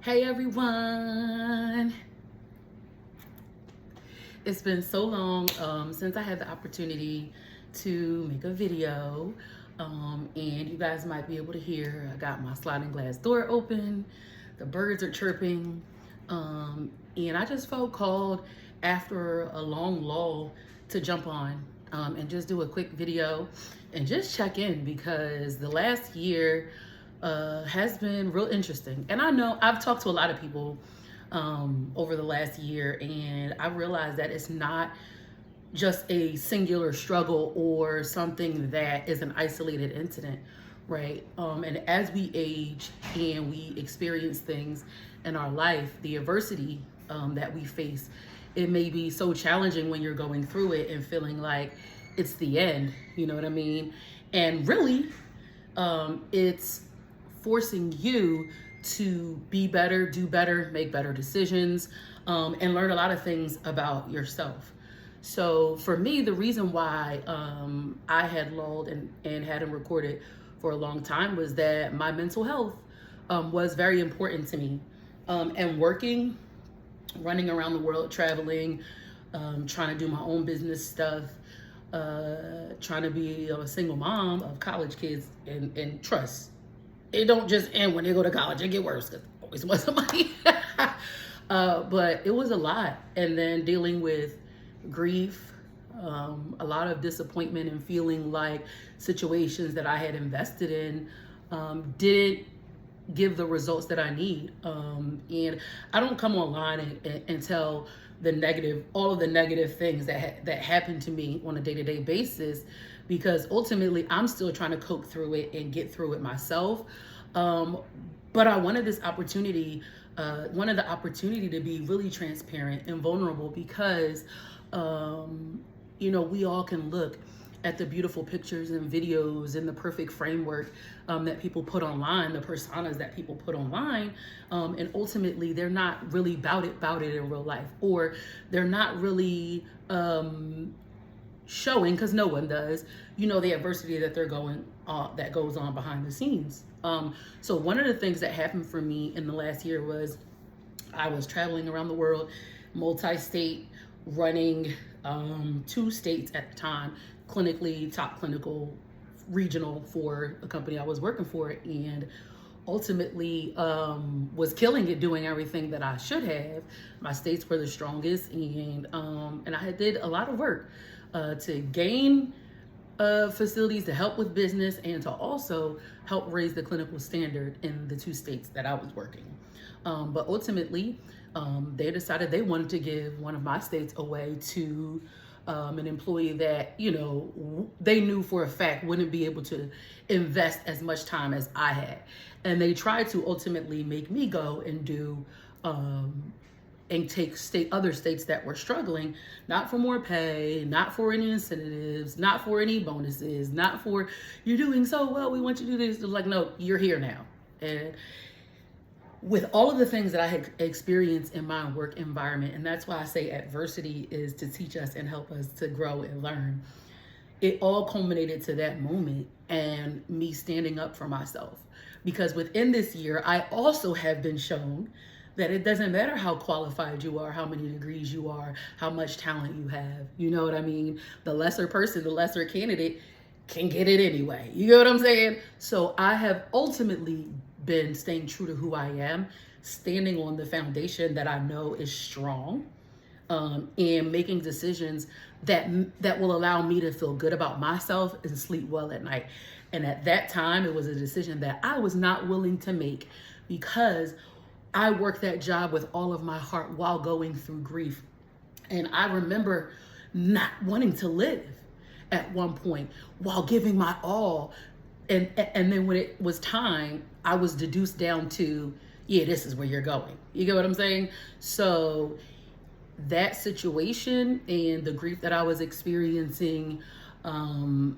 Hey everyone! It's been so long since I had the opportunity to make a video, and you guys might be able to hear I got my sliding glass door open, the birds are chirping, and I just felt called after a long lull to jump on and just do a quick video and just check in because the last year has been real interesting. And I know I've talked to a lot of people over the last year, and I realized that it's not just a singular struggle or something that is an isolated incident, right? And as we age and we experience things in our life, the adversity that we face, it may be so challenging when you're going through it and feeling like it's the end, you know what I mean? And really, it's forcing you to be better, do better, make better decisions, and learn a lot of things about yourself. So for me, the reason why I had lulled and hadn't recorded for a long time was that my mental health was very important to me. And working, running around the world, traveling, trying to do my own business stuff, trying to be a single mom of college kids, and trust, it don't just end when they go to college. It get worse because I always want somebody. But it was a lot. And then dealing with grief, a lot of disappointment and feeling like situations that I had invested in didn't give the results that I need. And I don't come online and tell all of the negative things that happen to me on a day-to-day basis, because ultimately I'm still trying to cope through it and get through it myself. But I wanted this opportunity, wanted the opportunity to be really transparent and vulnerable because, we all can look at the beautiful pictures and videos and the perfect framework that people put online, the personas that people put online, and ultimately they're not really about it in real life, or they're not really showing, because no one does, the adversity that that goes on behind the scenes. So one of the things that happened for me in the last year was I was traveling around the world, multi-state, running 2 states at the time, top clinical regional for a company I was working for, and ultimately was killing it, doing everything that I should have. My states were the strongest, and I did a lot of work to gain facilities to help with business and to also help raise the clinical standard in the 2 states that I was working. But ultimately, they decided they wanted to give one of my states away to an employee that, they knew for a fact wouldn't be able to invest as much time as I had. And they tried to ultimately make me go and do and take other states that were struggling, not for more pay, not for any incentives, not for any bonuses, not for you're doing so well, we want you to do this. They're like, no, you're here now. And with all of the things that I had experienced in my work environment, and that's why I say adversity is to teach us and help us to grow and learn, it all culminated to that moment and me standing up for myself. Because within this year, I also have been shown that it doesn't matter how qualified you are, how many degrees you are, how much talent you have. You know what I mean? The lesser person, the lesser candidate can get it anyway. You know what I'm saying? So I have ultimately been staying true to who I am, standing on the foundation that I know is strong, and making decisions that will allow me to feel good about myself and sleep well at night. And at that time, it was a decision that I was not willing to make because I worked that job with all of my heart while going through grief. And I remember not wanting to live at one point while giving my all. And then when it was time, I was deduced down to, yeah, this is where you're going. You get what I'm saying? So that situation and the grief that I was experiencing, I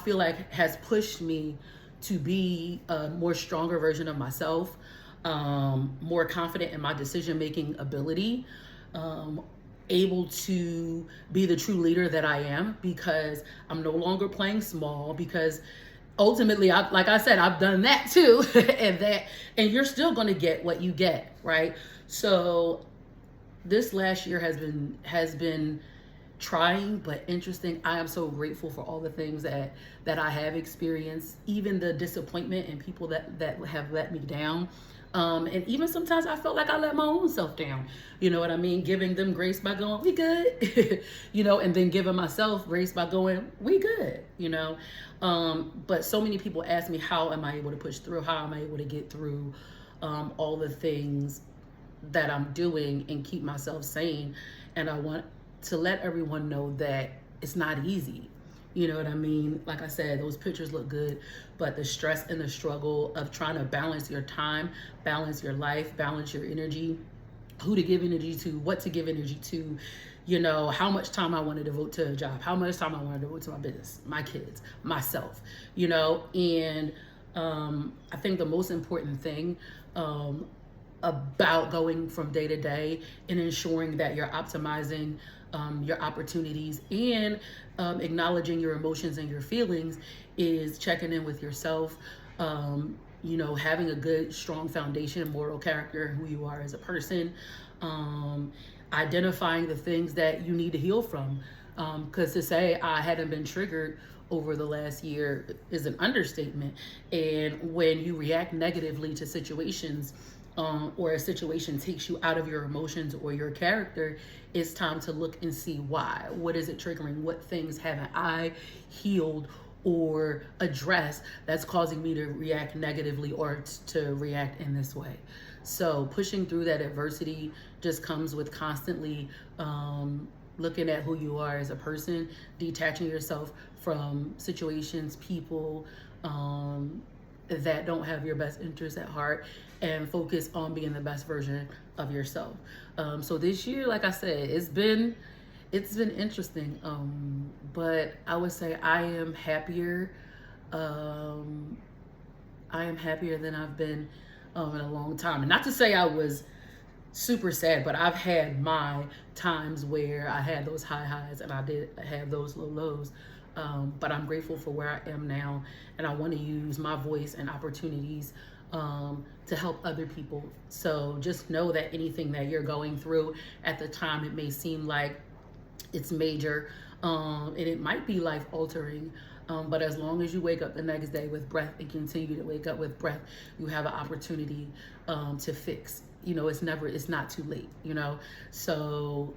feel like has pushed me to be a more stronger version of myself, more confident in my decision-making ability, able to be the true leader that I am, because I'm no longer playing small, because ultimately, like I said, I've done that too. And you're still going to get what you get, right? So this last year has been trying but interesting. I am so grateful for all the things that I have experienced, even the disappointment and people that have let me down. And even sometimes I felt like I let my own self down. You know what I mean? Giving them grace by going, we good, and then giving myself grace by going, we good. But so many people ask me, how am I able to push through? How am I able to get through all the things that I'm doing and keep myself sane? And I want to let everyone know that it's not easy. You know what I mean? Like I said, those pictures look good, but the stress and the struggle of trying to balance your time, balance your life, balance your energy, who to give energy to, what to give energy to, how much time I want to devote to a job, how much time I want to devote to my business, my kids, myself, and I think the most important thing about going from day to day and ensuring that you're optimizing your opportunities and acknowledging your emotions and your feelings is checking in with yourself, having a good, strong foundation, moral character, who you are as a person, identifying the things that you need to heal from. Because to say I hadn't been triggered over the last year is an understatement. And when you react negatively to situations, or a situation takes you out of your emotions or your character, it's time to look and see why. What is it triggering? What things haven't I healed or addressed that's causing me to react negatively or to react in this way? So pushing through that adversity just comes with constantly looking at who you are as a person, detaching yourself from situations, people, that don't have your best interests at heart, and focus on being the best version of yourself. So this year, like I said, it's been interesting, but I would say I am happier. I am happier than I've been in a long time. And not to say I was super sad, but I've had my times where I had those high highs and I did have those low lows. But I'm grateful for where I am now, and I want to use my voice and opportunities to help other people. So just know that anything that you're going through at the time, it may seem like it's major, and it might be life altering. But as long as you wake up the next day with breath and continue to wake up with breath, you have an opportunity to fix. It's not too late, So,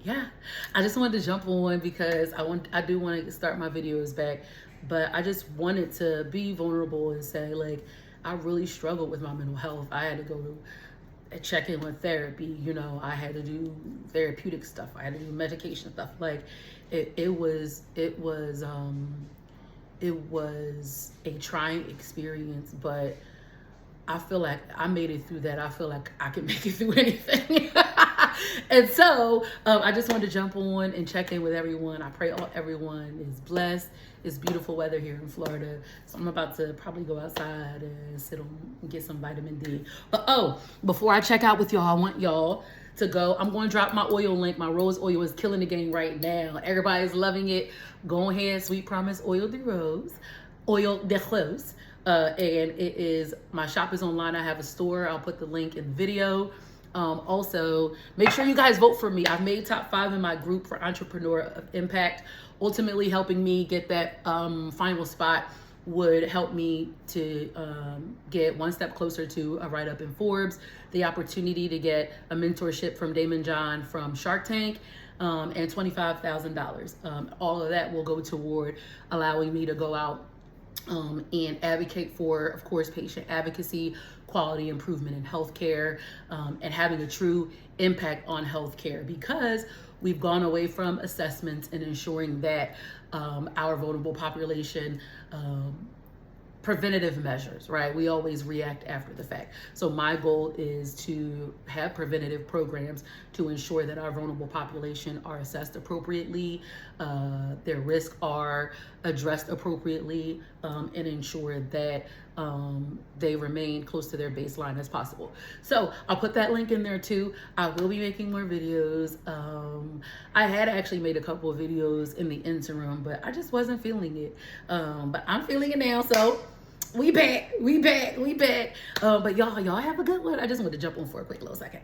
yeah, I just wanted to jump on because I do want to start my videos back, but I just wanted to be vulnerable and say, like, I really struggled with my mental health. I had to go check in with therapy. I had to do therapeutic stuff. I had to do medication stuff. Like, it was a trying experience, but I feel like I made it through that. I feel like I can make it through anything. And so I just wanted to jump on and check in with everyone. I pray everyone is blessed. It's beautiful weather here in Florida. So I'm about to probably go outside and sit on and get some vitamin D. But before I check out with y'all, I want y'all to go. I'm going to drop my oil link. My rose oil is killing the game right now. Everybody's loving it. Go ahead, Sweet Promise Oil de Rose. Oil de Rose. And it is, my shop is online. I have a store. I'll put the link in the video. Also, make sure you guys vote for me. I've made top 5 in my group for Entrepreneur of Impact. Ultimately, helping me get that final spot would help me to get one step closer to a write-up in Forbes, the opportunity to get a mentorship from Damon John from Shark Tank, and $25,000. All of that will go toward allowing me to go out and advocate for, of course, patient advocacy, quality improvement in healthcare, and having a true impact on healthcare, because we've gone away from assessments and ensuring that our vulnerable population, preventative measures, right? We always react after the fact. So my goal is to have preventative programs to ensure that our vulnerable population are assessed appropriately, their risks are addressed appropriately, and ensure that they remain close to their baseline as possible. So I'll put that link in there too. I will be making more videos. I had actually made a couple of videos in the interim, but I just wasn't feeling it. But I'm feeling it now, so we back. But y'all have a good one. I just want to jump on for a quick little second.